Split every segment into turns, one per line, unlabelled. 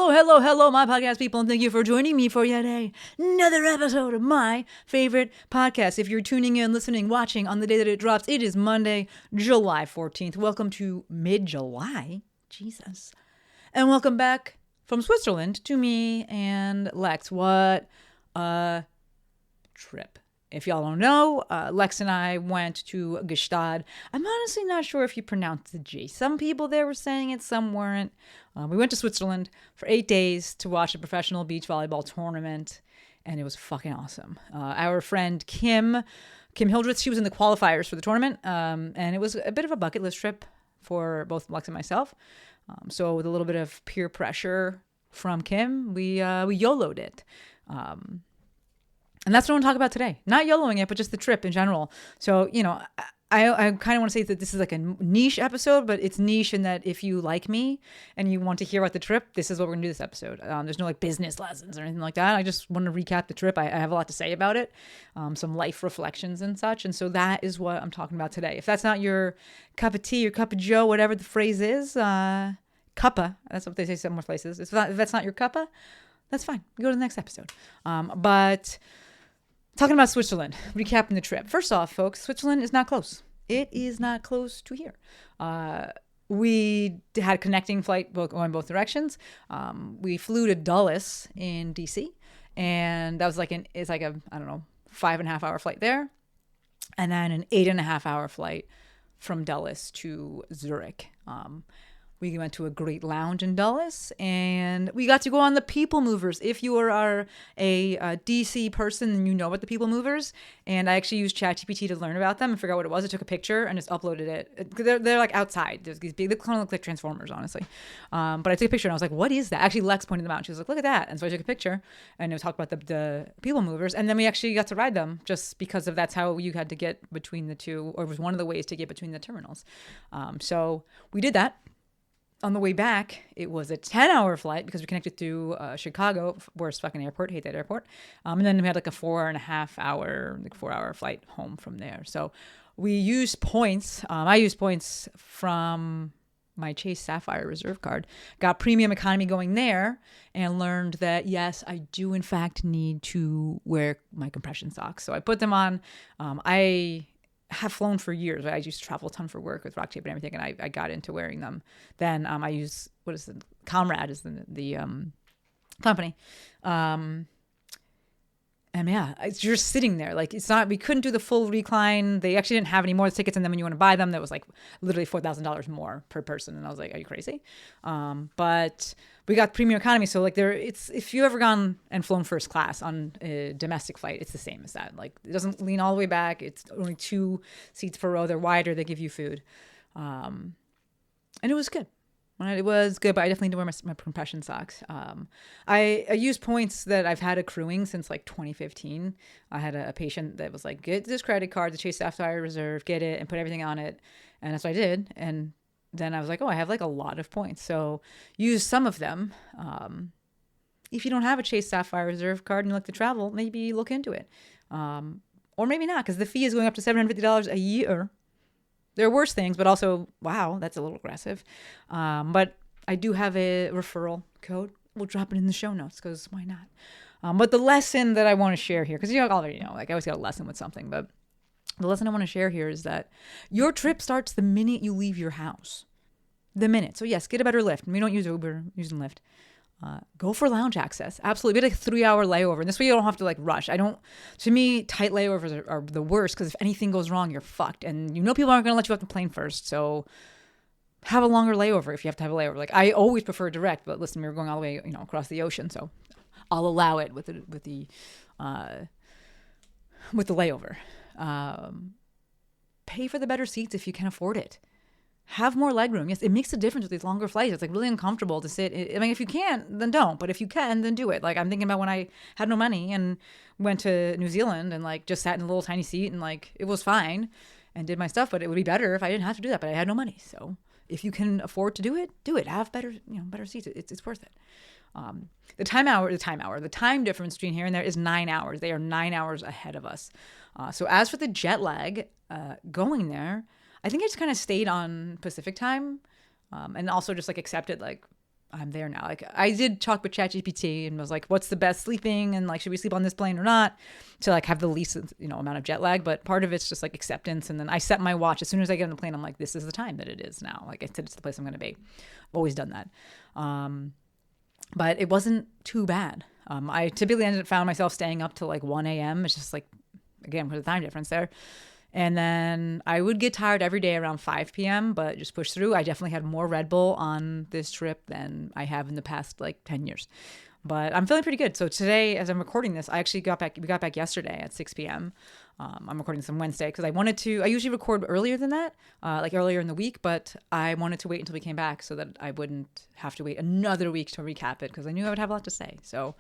Hello, my podcast people, and thank you for joining me for yet another episode of my favorite podcast. If you're tuning in, listening, watching on the day that it drops, it is Monday, July 14th. Welcome to mid-July, Jesus. And welcome back from Switzerland to me and Lex. What a trip. If y'all don't know, Lex and I went to Gstaad. I'm honestly not sure if you pronounce the G. Some people there were saying it, some weren't. We went to Switzerland for 8 days to watch a professional beach volleyball tournament, and it was fucking awesome. Our friend Kim Hildreth, she was in the qualifiers for the tournament, and it was a bit of a bucket list trip for both Lex and myself. So with a little bit of peer pressure from Kim, we YOLO'd it. And that's what I want to talk about today. Not YOLOing it, but just the trip in general. So, you know, I kind of want to say that this is like a niche episode, but it's niche in that if you like me and you want to hear about the trip, this is what we're going to do this episode. There's no like business lessons or anything like that. I just want to recap the trip. I have a lot to say about it, some life reflections and such. And so that is what I'm talking about today. If that's not your cup of tea, your cup of joe, whatever the phrase is, cuppa, that's what they say some more places. If that's not your cuppa, that's fine. Go to the next episode. But talking about Switzerland, recapping the trip. First off, folks, Switzerland is not close. It is not close to here. We had a connecting flight going both directions. We flew to Dulles in DC, and that was it's like a 5.5 hour flight there, and then an 8.5 hour flight from Dulles to Zurich. We went to a great lounge in Dulles, and we got to go on the People Movers. If you are a DC person, then you know about the People Movers. And I actually used ChatGPT to learn about them and figure out what it was. I took a picture and just uploaded it. They're like outside. There's these big, they kind of look like Transformers, honestly. But I took a picture and I was like, what is that? Actually, Lex pointed them out. She was like, look at that. And so I took a picture and it was talking about the People Movers. And then we actually got to ride them just because that's how you had to get between the two, or it was one of the ways to get between the terminals. So we did that. On the way back, it was a 10-hour flight because we connected to Chicago, worst fucking airport, hate that airport. And then we had like a 4.5-hour flight home from there. So we used points. I used points from my Chase Sapphire Reserve card, got premium economy going there, and learned that, yes, I do in fact need to wear my compression socks. So I put them on. I have flown for years. I used to travel a ton for work with rock tape and everything, and I got into wearing them. Then I use, Comrade is the company. And yeah, it's just sitting there. Like, it's not, we couldn't do the full recline. They actually didn't have any more tickets. And then when you want to buy them, that was like literally $4,000 more per person. And I was like, are you crazy? But we got premium economy. So like if you ever gone and flown first class on a domestic flight, it's the same as that. Like, it doesn't lean all the way back. It's only 2 seats per row. They're wider. They give you food. And it was good. It was good, but I definitely need to wear my compression socks. I use points that I've had accruing since like 2015. I had a patient that was like, get this credit card, the Chase Sapphire Reserve, get it, and put everything on it. And that's what I did. And then I was like, oh, I have like a lot of points. So use some of them. If you don't have a Chase Sapphire Reserve card and you like to travel, maybe look into it. Or maybe not, because the fee is going up to $750 a year. There are worse things, but also, wow, that's a little aggressive. But I do have a referral code. We'll drop it in the show notes because why not? But the lesson that I want to share here, because you already know, like I always got a lesson with something, but the lesson I want to share here is that your trip starts the minute you leave your house. The minute. So yes, get a better Lyft. We don't use Uber, using Lyft. Go for lounge access. Absolutely. Get a 3-hour layover. And this way you don't have to like rush. To me, tight layovers are the worst because if anything goes wrong, you're fucked. And you know people aren't going to let you off the plane first. So have a longer layover if you have to have a layover. Like, I always prefer direct, but listen, we were going all the way, across the ocean. So I'll allow it with the layover. Pay for the better seats if you can afford it. Have more legroom. Yes, it makes a difference with these longer flights. It's like really uncomfortable to sit. I mean, if you can't, then don't. But if you can, then do it. Like, I'm thinking about when I had no money and went to New Zealand and like just sat in a little tiny seat and like it was fine and did my stuff. But it would be better if I didn't have to do that. But I had no money. So if you can afford to do it, do it. Have better seats. It's worth it. The time difference between here and there is 9 hours. They are 9 hours ahead of us. So as for the jet lag, going there, I think I just kind of stayed on Pacific time, and also just like accepted like I'm there now. Like I did talk with ChatGPT and was like, what's the best sleeping? And like, should we sleep on this plane or not? To like have the least, amount of jet lag. But part of it's just like acceptance. And then I set my watch. As soon as I get on the plane, I'm like, this is the time that it is now. Like I said, it's the place I'm going to be. I've always done that. But it wasn't too bad. I typically found myself staying up till like 1 a.m. It's just like, again, with the time difference there. And then I would get tired every day around 5 p.m., but just push through. I definitely had more Red Bull on this trip than I have in the past like 10 years. But I'm feeling pretty good. So today, as I'm recording this, we got back yesterday at 6 p.m. I'm recording this on Wednesday because I usually record earlier than that, like earlier in the week, but I wanted to wait until we came back so that I wouldn't have to wait another week to recap it because I knew I would have a lot to say. So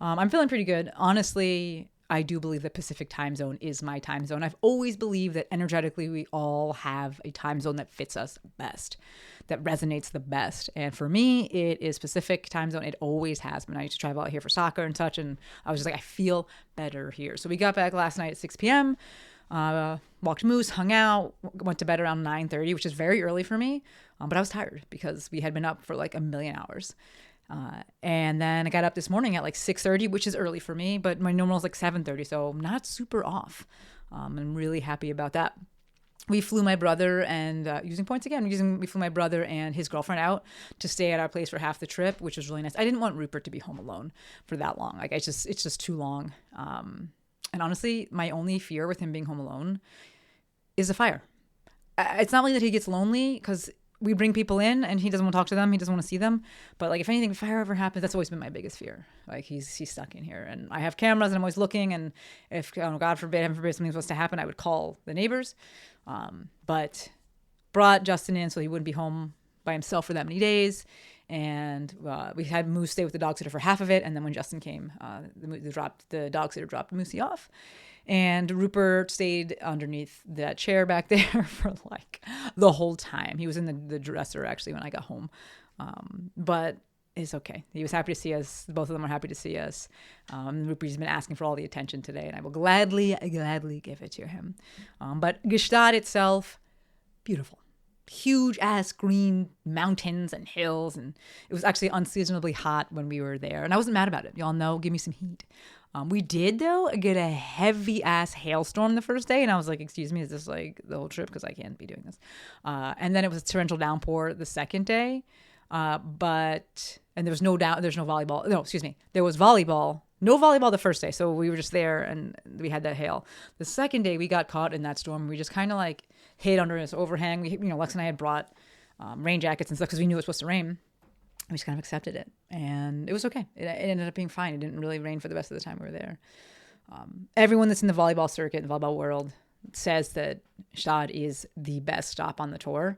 I'm feeling pretty good. Honestly, I do believe the Pacific time zone is my time zone. I've always believed that energetically we all have a time zone that fits us best, that resonates the best. And for me, it is Pacific time zone. It always has been. I used to travel out here for soccer and such, and I was just like, I feel better here. So we got back last night at 6 p.m., walked Moose, hung out, went to bed around 9:30, which is very early for me. But I was tired because we had been up for like a million hours. And then I got up this morning at like 6:30, which is early for me, but my normal is like 7:30, so I'm not super off. I'm really happy about that. We flew my brother and using points again. We flew my brother and his girlfriend out to stay at our place for half the trip, which was really nice. I didn't want Rupert to be home alone for that long. Like it's just too long. And honestly, my only fear with him being home alone is a fire. It's not only that he gets lonely because we bring people in and he doesn't want to talk to them. He doesn't want to see them. But like, if anything, if fire ever happens, that's always been my biggest fear. Like he's stuck in here and I have cameras and I'm always looking. And if, God forbid, heaven forbid, something's supposed to happen, I would call the neighbors. But brought Justin in so he wouldn't be home by himself for that many days. And we had Moose stay with the dog sitter for half of it. And then when Justin came, the dog sitter dropped Moosey off. And Rupert stayed underneath that chair back there for like the whole time. He was in the dresser actually when I got home. But it's okay. He was happy to see us. Both of them are happy to see us. Rupert's been asking for all the attention today and I will gladly give it to him. But Gstaad itself, beautiful. Huge ass green mountains and hills. And it was actually unseasonably hot when we were there. And I wasn't mad about it. Y'all know, give me some heat. We did, though, get a heavy-ass hailstorm the first day, and I was like, excuse me, is this, like, the whole trip? Because I can't be doing this. And then it was a torrential downpour the second day, and there was there's no volleyball. No, excuse me. There was volleyball. No volleyball the first day, so we were just there, and we had that hail. The second day, we got caught in that storm. We just kind of, like, hid under this overhang. Lex and I had brought rain jackets and stuff because we knew it was supposed to rain. We just kind of accepted it and it was okay. It ended up being fine. It didn't really rain for the rest of the time we were there. Everyone that's in the volleyball circuit, the volleyball world, says that Gstaad is the best stop on the tour.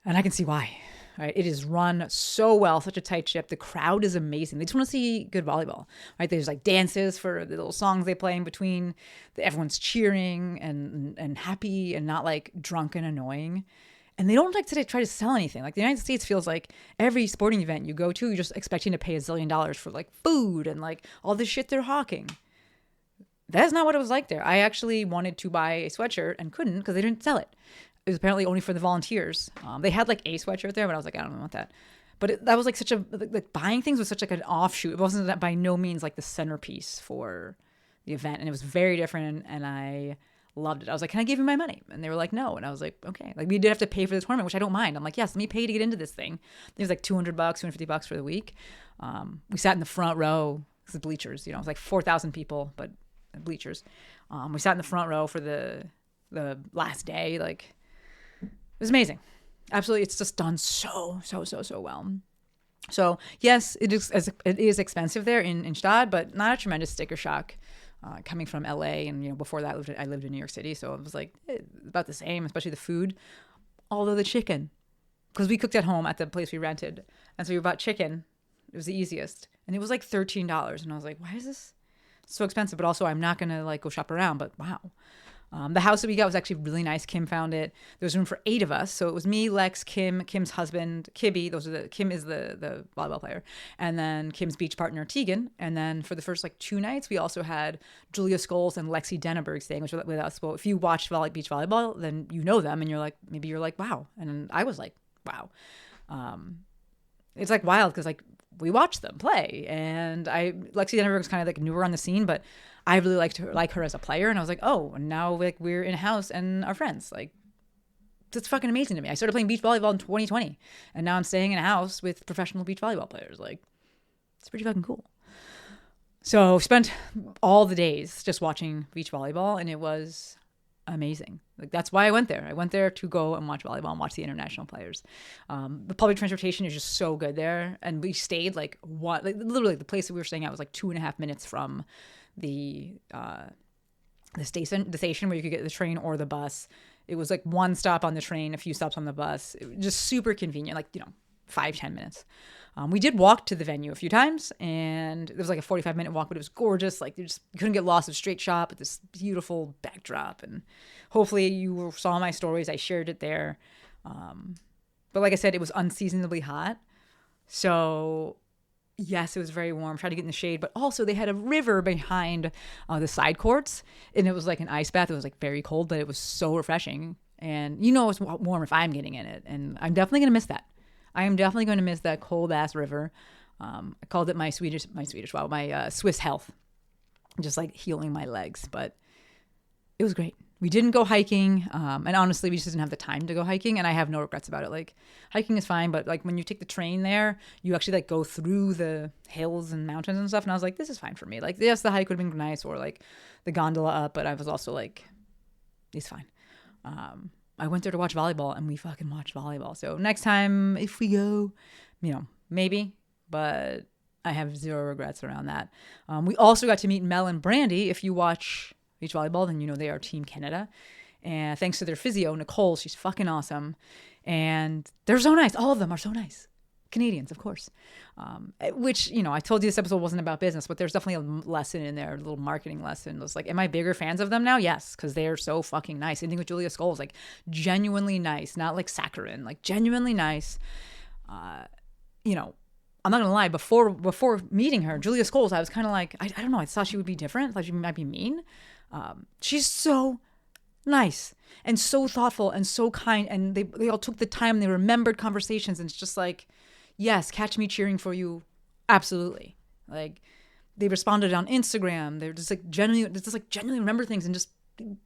And I can see why. Right? It is run so well, such a tight ship. The crowd is amazing. They just want to see good volleyball. Right? There's like dances for the little songs they play in between. Everyone's cheering and happy and not like drunk and annoying. And they don't like to try to sell anything. Like the United States feels like every sporting event you go to, you're just expecting to pay $1 zillion for like food and like all the shit they're hawking. That's not what it was like there. I actually wanted to buy a sweatshirt and couldn't because they didn't sell it. It was apparently only for the volunteers. They had like a sweatshirt there, but I was like, I don't want that. But that was like such a, like buying things was such like an offshoot. It wasn't that by no means like the centerpiece for the event. And it was very different and I loved it. I was like, can I give you my money? And they were like, no. And I was like, okay. Like we did have to pay for the tournament, which I don't mind. I'm like, yes, let me pay to get into this thing. It was like $200, $250 for the week. We sat in the front row, the bleachers, it was like 4,000 people, but bleachers. We sat in the front row for the last day. Like it was amazing. Absolutely. It's just done so well. So yes, it is expensive there in Gstaad, but not a tremendous sticker shock. Coming from LA and before that I lived in New York City, so it was like about the same, especially the food. Although the chicken, because we cooked at home at the place we rented, and so we bought chicken. It was the easiest, and it was like $13, and I was like, why is this so expensive? But also I'm not gonna like go shop around. But wow. The house that we got was actually really nice. Kim found it. There was room for 8 of us. So it was me, Lex, Kim's husband, Kibby. Kim is the volleyball player. And then Kim's beach partner, Tegan. And then for the first like 2 nights, we also had Julia Scholes and Lexi Denneberg staying with us. Well, if you watch beach volleyball, then you know them and maybe you're like, wow. And I was like, wow. it's like wild because like we watched them play, and Lexi Denver was kind of like newer on the scene, but I really like her as a player, and I was like, oh, and now like we're in a house and our friends. Like, that's fucking amazing to me. I started playing beach volleyball in 2020, and now I'm staying in a house with professional beach volleyball players. Like, it's pretty fucking cool. So spent all the days just watching beach volleyball, and it was amazing. Like, that's why I went there. I went there to go and watch volleyball and watch the international players. The public transportation is just so good there, and we stayed like literally the place that we were staying at was like 2.5 minutes from the station where you could get the train or the bus. It was like one stop on the train, a few stops on the bus. It was just super convenient, like 5-10 minutes. We did walk to the venue a few times, and it was like a 45-minute walk, but it was gorgeous. Like, you couldn't get lost. It was a straight shot with this beautiful backdrop, and hopefully you saw my stories. I shared it there. But like I said, it was unseasonably hot. So yes, it was very warm. Tried to get in the shade, but also they had a river behind the side courts, and it was like an ice bath. It was like very cold, but it was so refreshing. And it's warm if I'm getting in it, and I'm definitely going to miss that. I am definitely going to miss that cold ass river. I called it my Swiss health, just like healing my legs. But it was great. We didn't go hiking, and honestly, we just didn't have the time to go hiking, and I have no regrets about it. Like, hiking is fine, but like when you take the train there, you actually like go through the hills and mountains and stuff, and I was like, this is fine for me. Like, yes, the hike would have been nice, or like the gondola up, but I was also like, it's fine. I went there to watch volleyball, and we fucking watched volleyball. So next time, if we go, maybe, but I have zero regrets around that. We also got to meet Mel and Brandy. If you watch beach volleyball, then they are Team Canada. And thanks to their physio, Nicole, she's fucking awesome. And they're so nice. All of them are so nice. Canadians, of course. Which, I told you this episode wasn't about business, but there's definitely a lesson in there, a little marketing lesson. It was like, am I bigger fans of them now? Yes, because they're so fucking nice. Same thing with Julia Scholes, like genuinely nice, not like saccharine, like genuinely nice. I'm not gonna lie. Before meeting her, Julia Scholes, I was kind of like, I don't know. I thought she would be different. I thought she might be mean. She's so nice and so thoughtful and so kind, and they all took the time. They remembered conversations, and it's just like, yes, catch me cheering for you. Absolutely. Like, they responded on Instagram. They're just like genuinely remember things and just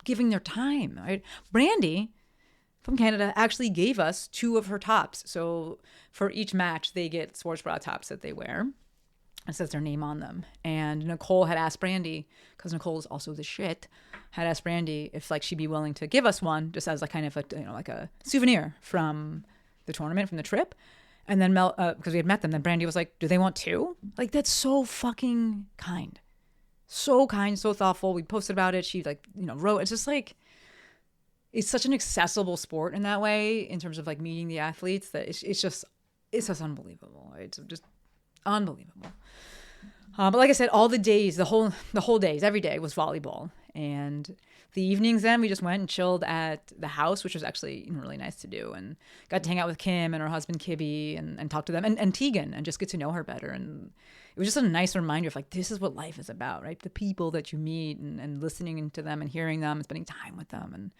giving their time, right? Brandy from Canada actually gave us 2 of her tops. So for each match, they get sports bra tops that they wear. It says their name on them. And Nicole had asked Brandy, because Nicole is also the shit, had asked Brandy if like she'd be willing to give us one just as like kind of a like a souvenir from the tournament, from the trip. And then Mel, because we had met them, then Brandy was like, do they want 2? Like, that's so fucking kind. So kind, so thoughtful. We posted about it. She wrote. It's just like, it's such an accessible sport in that way, in terms of like meeting the athletes, that it's just unbelievable. It's just unbelievable. But like I said, all the days, the whole days, every day was volleyball. And the evenings then we just went and chilled at the house, which was actually really nice to do, and got to hang out with Kim and her husband Kibby and talk to them and Tegan and just get to know her better. And it was just a nice reminder of like, this is what life is about, right? The people that you meet and listening to them and hearing them and spending time with them. And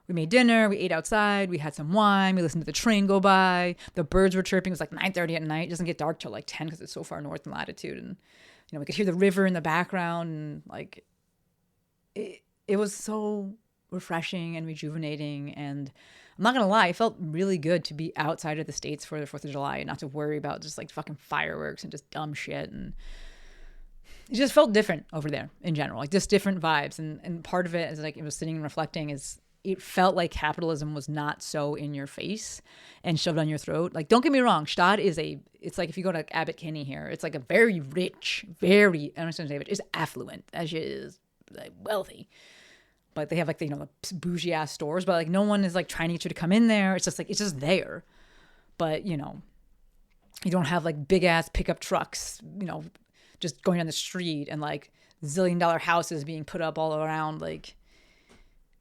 we made dinner, we ate outside, we had some wine, we listened to the train go by, the birds were chirping. It was like 9:30 at night. It doesn't get dark till like 10 because it's so far north in latitude. And we could hear the river in the background, and like it was so refreshing and rejuvenating. And I'm not gonna lie, it felt really good to be outside of the States for the 4th of July and not to worry about just like fucking fireworks and just dumb shit. And it just felt different over there in general, like just different vibes. And part of it is like, it was sitting and reflecting, is it felt like capitalism was not so in your face and shoved down your throat. Like, don't get me wrong, Gstaad it's like if you go to Abbot Kinney here, it's like a very rich, very, I don't understand to say it, it's affluent, as it is like wealthy. But they have like, the bougie ass stores, but like no one is like trying to get you to come in there. It's just like, it's just there. But, you don't have like big ass pickup trucks, just going down the street, and like $1 zillion houses being put up all around. Like,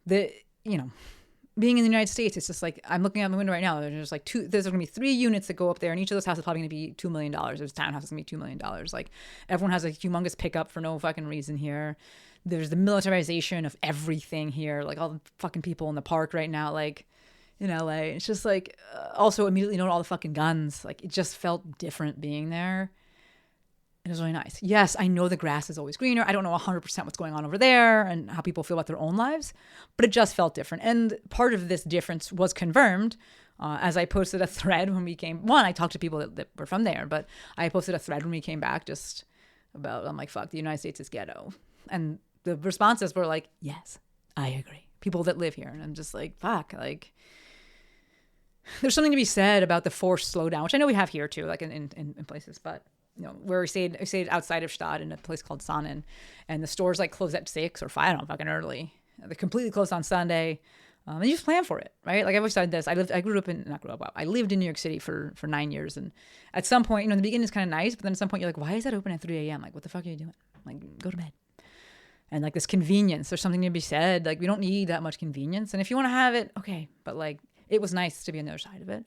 being in the United States, it's just like, I'm looking out the window right now. There's just like there's going to be 3 units that go up there, and each of those houses is probably going to be $2 million. There's townhouse is going to be $2 million. Like, everyone has a humongous pickup for no fucking reason here. There's the militarization of everything here. Like, all the fucking people in the park right now. Like, in LA. It's just like, also immediately know all the fucking guns. Like, it just felt different being there. It was really nice. Yes, I know the grass is always greener. I don't know 100% what's going on over there and how people feel about their own lives, but it just felt different. And part of this difference was confirmed as I posted a thread when we came. One, I talked to people that were from there, but I posted a thread when we came back just about, I'm like, fuck, the United States is ghetto. And the responses were like, yes, I agree. People that live here. And I'm just like, fuck, like, there's something to be said about the forced slowdown, which I know we have here too, like in places, but where we stayed outside of Gstaad in a place called Sonnen, and the stores like close at 6 or 5, I don't know, fucking early. They're completely closed on Sunday. And you just plan for it, right? Like I've always said this. I lived in New York City for 9 years. And at some point, the beginning is kind of nice, but then at some point you're like, why is that open at 3 a.m.? Like, what the fuck are you doing? Like, go to bed. And like this convenience, there's something to be said. Like, we don't need that much convenience. And if you want to have it, okay. But like, it was nice to be on the other side of it.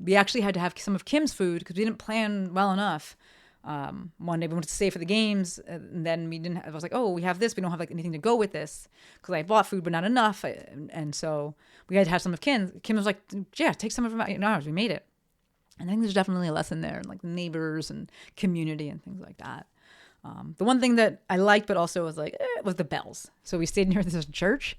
We actually had to have some of Kim's food because we didn't plan well enough. One day we wanted to stay for the games, and then we didn't. I was like, oh, we have this. We don't have like anything to go with this because I bought food but not enough, and so we had to have some of Kim. Kim was like, yeah, take some of ours. We made it, and I think there's definitely a lesson there, like neighbors and community and things like that. The one thing that I liked, but also was like, was the bells. So we stayed near this church.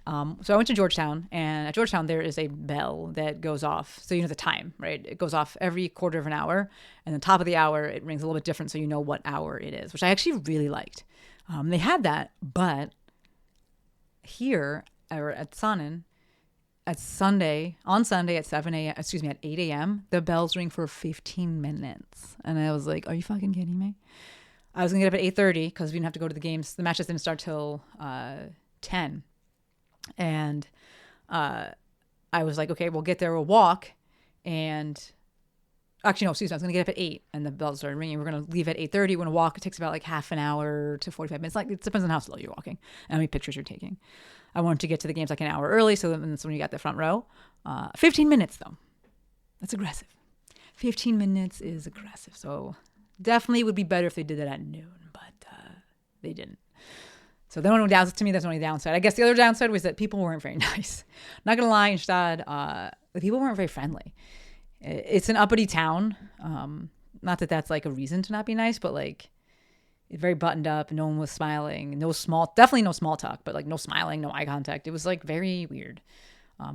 So I went to Georgetown, and at Georgetown there is a bell that goes off. So you know the time, right? It goes off every quarter of an hour, and the top of the hour it rings a little bit different, so you know what hour it is, which I actually really liked. They had that, but here or at Sonnen, on Sunday at 8 a.m., the bells ring for 15 minutes, and I was like, are you fucking kidding me? I was gonna get up at 8:30 because we didn't have to go to the games. The matches didn't start till 10. And I was like, okay, we'll get there, we'll walk. And actually, no, excuse me, I was going to get up at 8 and the bells started ringing. We're going to leave at 8:30. We're going to walk. It takes about like half an hour to 45 minutes. Like, it depends on how slow you're walking and how many pictures you're taking. I wanted to get to the games like an hour early, so that's when you got the front row. 15 minutes, though. That's aggressive. 15 minutes is aggressive. So definitely would be better if they did that at noon, but they didn't. So the only downside to me, that's the only downside. I guess the other downside was that people weren't very nice. Not gonna lie, in Gstaad, the people weren't very friendly. It's an uppity town. Not that that's like a reason to not be nice, but like it's very buttoned up. No one was smiling. Definitely no small talk, but like no smiling, no eye contact. It was like very weird.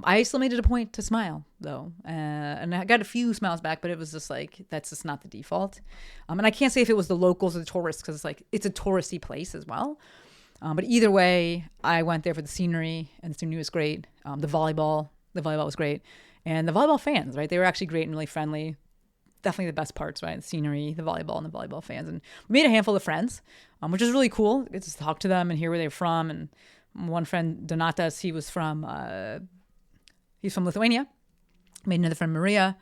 I still made it a point to smile though, and I got a few smiles back, but it was just like that's just not the default. And I can't say if it was the locals or the tourists because it's a touristy place as well. But either way, I went there for the scenery, and the scenery was great. The volleyball was great. And the volleyball fans, right? They were actually great and really friendly. Definitely the best parts, right? The scenery, the volleyball, and the volleyball fans. And we made a handful of friends, which is really cool. Get to talk to them and hear where they're from. And one friend, Donatas, he's from Lithuania. Made another friend, Maria.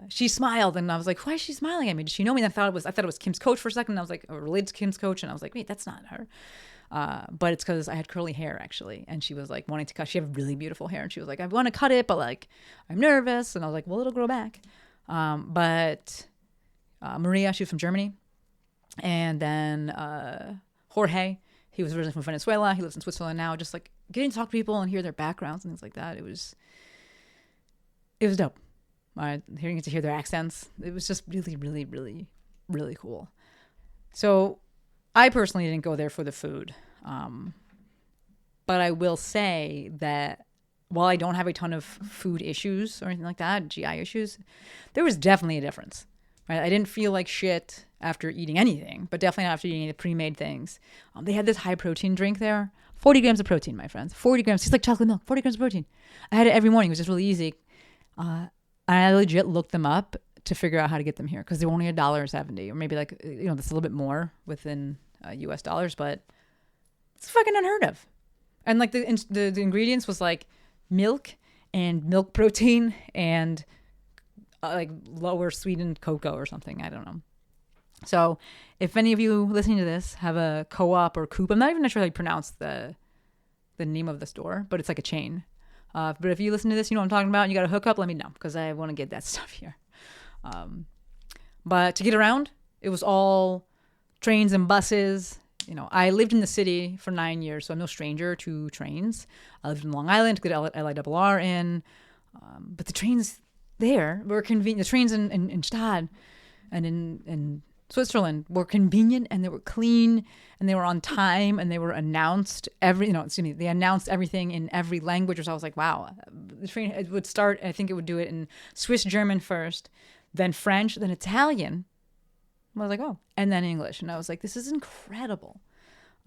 She smiled, and I was like, why is she smiling at me? Did she know me? And I thought it was Kim's coach for a second. And I was like, related to Kim's coach. And I was like, wait, that's not her. But it's because I had curly hair actually. And she was like wanting to cut. She had really beautiful hair. And she was like, I want to cut it, but like, I'm nervous. And I was like, well, it'll grow back. But Maria, she was from Germany. And then Jorge, he was originally from Venezuela. He lives in Switzerland now. Just like getting to talk to people and hear their backgrounds and things like that. It was dope. Hearing to hear their accents. It was just really, really, really, really cool. So I personally didn't go there for the food. But I will say that while I don't have a ton of food issues or anything like that, GI issues, there was definitely a difference. Right? I didn't feel like shit after eating anything, but definitely not after eating the pre-made things. They had this high protein drink there. 40 grams of protein, my friends. 40 grams. It's like chocolate milk. 40 grams of protein. I had it every morning. It was just really easy. I legit looked them up to figure out how to get them here because they were only $1.70 or maybe like, that's a little bit more within US dollars, but it's fucking unheard of. And like the ingredients was like milk and milk protein and like lower sweetened cocoa or something. I don't know. So if any of you listening to this have a co-op or coop, I'm not even sure how you pronounce the name of the store, but it's like a chain. But if you listen to this, you know what I'm talking about, and you got a hookup, let me know, because I want to get that stuff here. But to get around, it was all trains and buses. I lived in the city for 9 years, so I'm no stranger to trains. I lived in Long Island, to get LIRR in. But the trains there were convenient. The trains in Gstaad and in Switzerland were convenient, and they were clean, and they were on time, and they were announced they announced everything in every language, which I was like, wow. The train, it would start, I think it would do it in Swiss German first, then French, then Italian. I was like, oh, and then English. And I was like, this is incredible.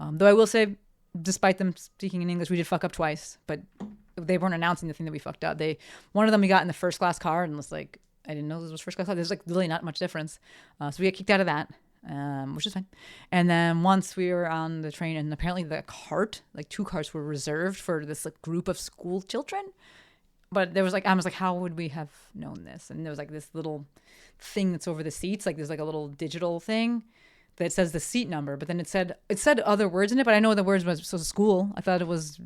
Though I will say, despite them speaking in English, we did fuck up twice, but they weren't announcing the thing that we fucked up. One of them we got in the first class car and was like, I didn't know this was first class car. There's like really not much difference. So we got kicked out of that, which is fine. And then once we were on the train, and apparently the cart, like 2 carts were reserved for this like group of school children. But there was like, I was like, how would we have known this? And there was like this little thing that's over the seats. Like there's like a little digital thing that says the seat number, but then it said other words in it, but I know the words was school. I thought it was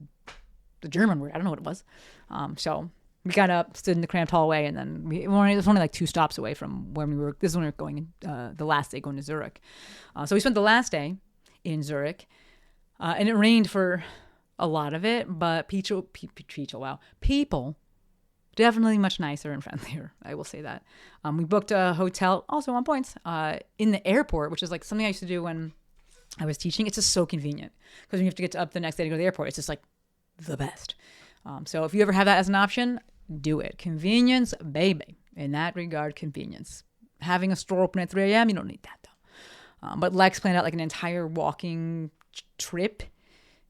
the German word. I don't know what it was. So we got up, stood in the cramped hallway, and then it was only like 2 stops away from where we were. This is when we were going, the last day going to Zurich. So we spent the last day in Zurich, and it rained for a lot of it, but people definitely much nicer and friendlier. I will say that. We booked a hotel, also on points, in the airport, which is like something I used to do when I was teaching. It's just so convenient because when you have to get up the next day to go to the airport, it's just like the best. So if you ever have that as an option, do it. Convenience, baby. In that regard, convenience. Having a store open at 3 a.m., you don't need that though. But Lex planned out like an entire walking trip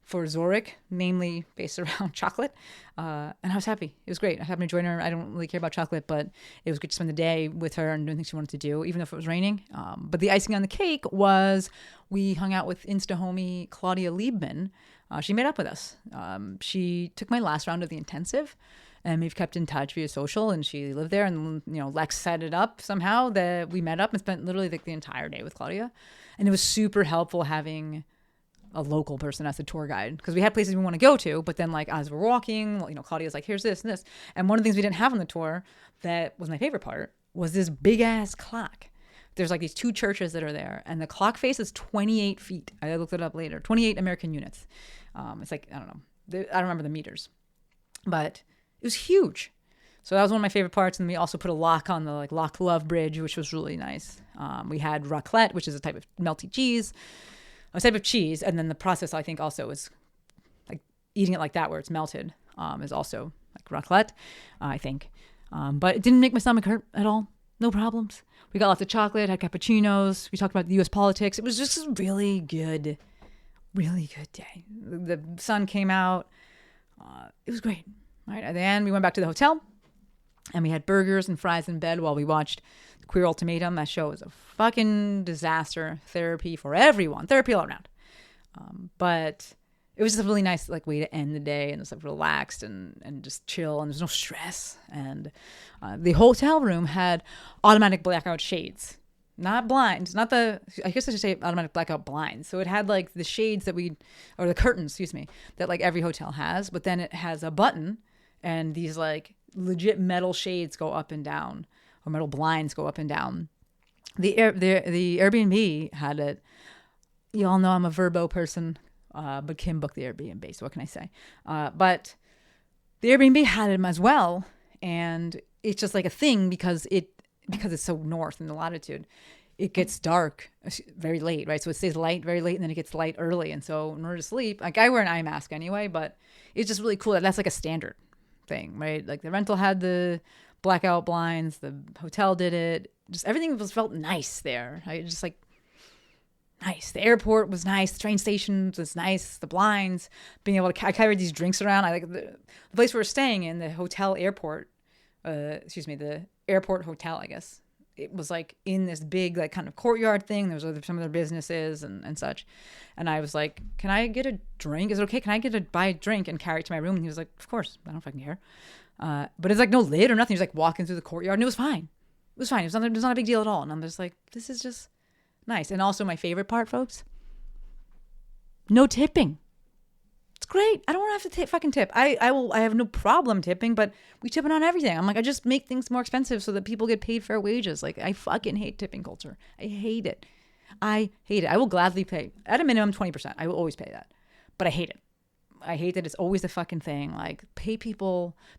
for Zurich, mainly based around chocolate. And I was happy. It was great. I happened to join her. I don't really care about chocolate, but it was good to spend the day with her and doing things she wanted to do, even if it was raining. But the icing on the cake was we hung out with Insta homie Claudia Liebman. She made up with us. She took my last round of the intensive, and we've kept in touch via social, and she lived there, and Lex set it up somehow that we met up and spent literally like the entire day with Claudia. And it was super helpful having a local person as a tour guide, because we had places we want to go to, but then like as we're walking, Claudia's like, here's this and this. And one of the things we didn't have on the tour that was my favorite part was this big ass clock. There's like these 2 churches that are there, and the clock face is 28 feet. I looked it up later, 28 American units. It's like, I don't know. I don't remember the meters, but it was huge. So that was one of my favorite parts. And we also put a lock on the like Loch Love Bridge, which was really nice. We had raclette, which is a type of melty cheese. A type of cheese, and then the process I think also is like eating it like that where it's melted is also like raclette, I think. But it didn't make my stomach hurt at all. No problems. We got lots of chocolate, had cappuccinos. We talked about the U.S. politics. It was just a really good day. The sun came out. It was great. Right at the end, we went back to the hotel, and we had burgers and fries in bed while we watched The Queer Ultimatum. That show is a fucking disaster. Therapy for everyone. Therapy all around. But it was just a really nice like way to end the day, and it's like relaxed and just chill, and there's no stress. And the hotel room had automatic blackout shades. Not blinds, I guess I should say automatic blackout blinds. So it had like the shades or the curtains, that like every hotel has, but then it has a button, and these like legit metal shades go up and down, or metal blinds go up and down. The Airbnb had it. You all know I'm a Verbo person, but Kim booked the Airbnb, so what can I say? But the Airbnb had them as well, and it's just like a thing because it's so north in the latitude. It gets dark very late, right? So it stays light very late, and then it gets light early. And so in order to sleep, like I wear an eye mask anyway, but it's just really cool that that's like a standard thing, right? Like the rental had the blackout blinds, the hotel did it. Just everything felt nice there. Right? Just like nice. The airport was nice. The train station was nice. The blinds, being able to, I carried these drinks around. I like the place we were staying in, the hotel airport, the airport hotel, I guess. It was like in this big like kind of courtyard thing. There was some of their businesses and such. And I was like, can I get a drink? Is it okay? Can I buy a drink and carry it to my room? And he was like, of course. I don't fucking care. But it's like no lid or nothing. He was like walking through the courtyard, and it was fine. It was fine. It was not a big deal at all. And I'm just like, this is just nice. And also my favorite part, folks, no tipping. It's great. I don't want to have to fucking tip. I have no problem tipping, but we tipping on everything. I'm like, I just make things more expensive so that people get paid fair wages. Like I fucking hate tipping culture. I hate it. I hate it. I will gladly pay at a minimum 20%. I will always pay that, but I hate it. I hate that it's always the fucking thing. Like, pay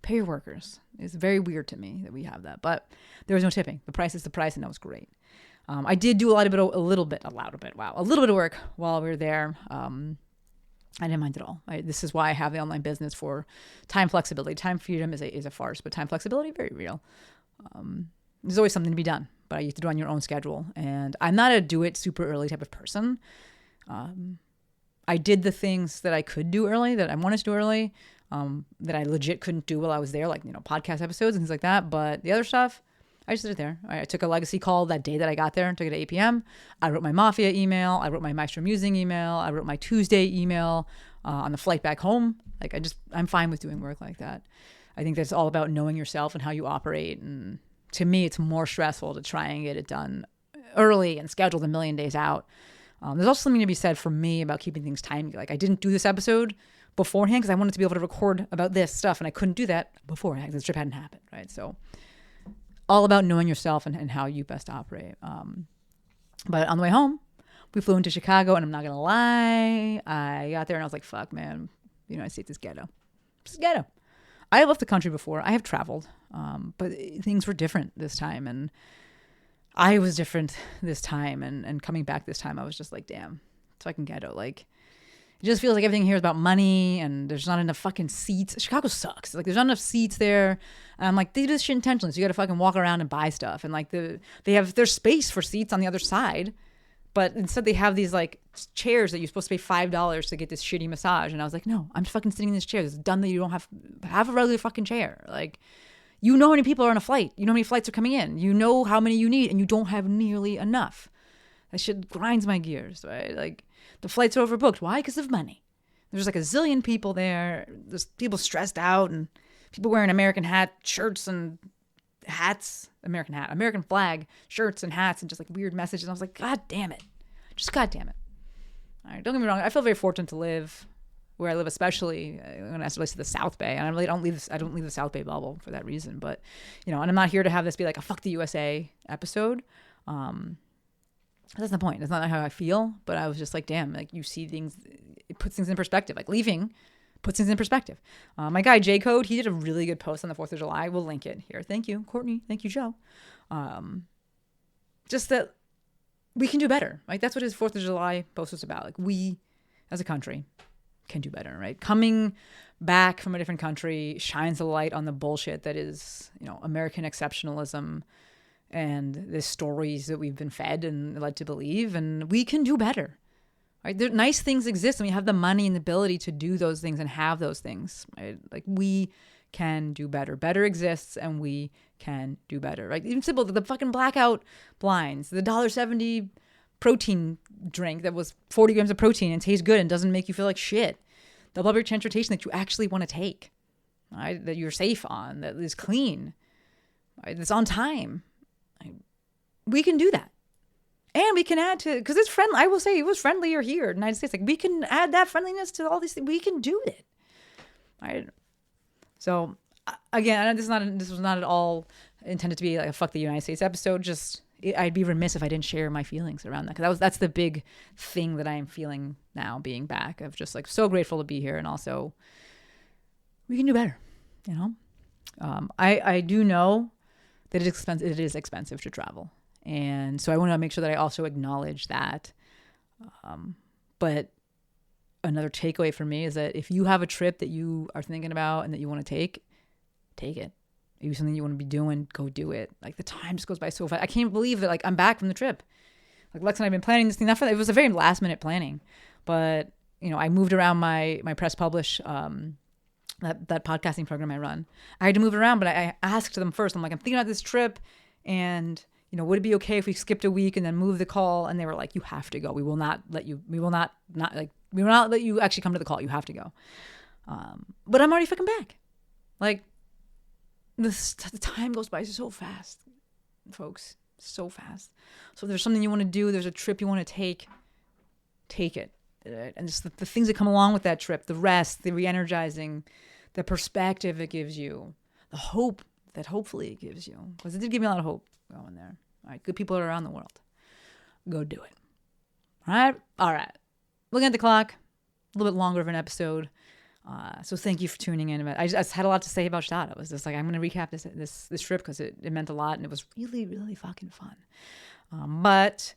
your workers. It's very weird to me that we have that, but there was no tipping. The price is the price, and that was great. I did do a little bit of work while we were there. I didn't mind at all. This is why I have the online business, for time flexibility. Time freedom is a farce, but time flexibility, very real. There's always something to be done, but you have to do it on your own schedule. And I'm not a do it super early type of person. I did the things that I could do early, that I wanted to do early, that I legit couldn't do while I was there, like, podcast episodes and things like that. But the other stuff, I just did it there. I took a legacy call that day that I got there and took it at 8 p.m. I wrote my Mafia email. I wrote my Maestro Musing email. I wrote my Tuesday email on the flight back home. Like, I'm fine with doing work like that. I think that's all about knowing yourself and how you operate. And to me, it's more stressful to try and get it done early and scheduled a million days out. There's also something to be said for me about keeping things timely. Like, I didn't do this episode beforehand because I wanted to be able to record about this stuff, and I couldn't do that beforehand because the trip hadn't happened, right? So all about knowing yourself and how you best operate. But on the way home, we flew into Chicago, and I'm not going to lie, I got there and I was like, fuck, man, the United States is ghetto. It's ghetto. I left the country before. I have traveled, but things were different this time, and I was different this time, and coming back this time, I was just like, damn, it's fucking ghetto. Like, it just feels like everything here is about money, and there's not enough fucking seats. Chicago sucks. Like, there's not enough seats there. And I'm like, they do this shit intentionally, so you got to fucking walk around and buy stuff. And like, there's space for seats on the other side, but instead they have these like chairs that you're supposed to pay $5 to get this shitty massage. And I was like, no, I'm fucking sitting in this chair. It's dumb that you don't have a regular fucking chair. Like, you know how many people are on a flight. You know how many flights are coming in. You know how many you need, and you don't have nearly enough. That shit grinds my gears, right? Like, the flights are overbooked. Why? Because of money. There's like a zillion people there. There's people stressed out, and people wearing American hat shirts and hats, American flag shirts and hats, and just like weird messages. And I was like, God damn it. Just God damn it. All right, don't get me wrong. I feel very fortunate to live where I live, especially when I relates to the South Bay. And I don't leave the South Bay bubble for that reason. But, and I'm not here to have this be like a fuck the USA episode. That's the point. That's not how I feel. But I was just like, damn, like, you see things, it puts things in perspective. Like, leaving puts things in perspective. My guy, J Code, he did a really good post on the 4th of July. We'll link it here. Thank you, Courtney. Thank you, Joe. Just that we can do better. Like, that's what his 4th of July post was about. Like, we as a country can do better, right? Coming back from a different country shines a light on the bullshit that is, American exceptionalism and the stories that we've been fed and led to believe, and we can do better, right? Nice things exist, and we have the money and the ability to do those things and have those things, right? Like, we can do better. Better exists, and we can do better, right? Even simple, the fucking blackout blinds, the $1.70 protein drink that was 40 grams of protein and tastes good and doesn't make you feel like shit. The public transportation that you actually want to take, right? That you're safe on, that is clean, right? That's on time. We can do that. And we can add to, because it's friendly. I will say it was friendlier here in the United States. Like, we can add that friendliness to all these things. We can do it. Right? So, again, this was not at all intended to be like a fuck the United States episode. Just, I'd be remiss if I didn't share my feelings around that, because that's the big thing that I am feeling now, being back, of just like so grateful to be here, and also we can do better. I do know that it is expensive to travel, and so I want to make sure that I also acknowledge that. But another takeaway for me is that if you have a trip that you are thinking about and that you want to take it. Maybe something you want to be doing, go do it. Like, the time just goes by so fast. I can't believe that, like, I'm back from the trip. Like, Lex and I have been planning this thing. It was a very last minute planning, but I moved around my press publish, that podcasting program I run. I had to move it around, but I asked them first. I'm like, I'm thinking about this trip, and would it be okay if we skipped a week and then move the call? And they were like, you have to go. We will not let you. We will not let you actually come to the call. You have to go. But I'm already fucking back. Like, the time goes by so fast, folks, so fast. So if there's something you want to do, there's a trip you want to take it. And just the things that come along with that trip, the rest, the re-energizing, the perspective it gives you, the hope that hopefully it gives you. Because it did give me a lot of hope going there. All right, good people are around the world. Go do it. All right. Looking at the clock, a little bit longer of an episode. So thank you for tuning in. I just had a lot to say about Gstaad. I was just like, I'm going to recap this trip because it meant a lot and it was really, really fucking fun. But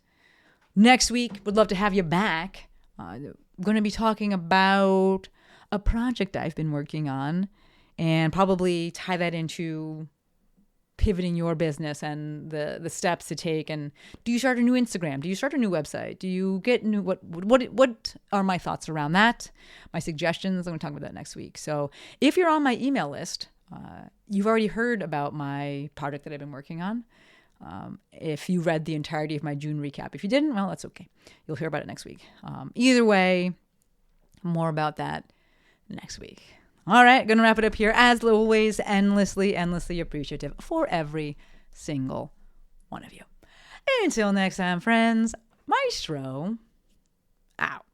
next week, would love to have you back. I'm going to be talking about a project I've been working on and probably tie that into pivoting your business and the steps to take. And do you start a new Instagram? Do you start a new website? Do you get new, what are my thoughts around that? My suggestions, I'm going to talk about that next week. So if you're on my email list, you've already heard about my project that I've been working on. If you read the entirety of my June recap. If you didn't, well, that's okay. You'll hear about it next week. Either way, more about that next week. All right, going to wrap it up here. As always, endlessly appreciative for every single one of you. Until next time, friends, Maestro out.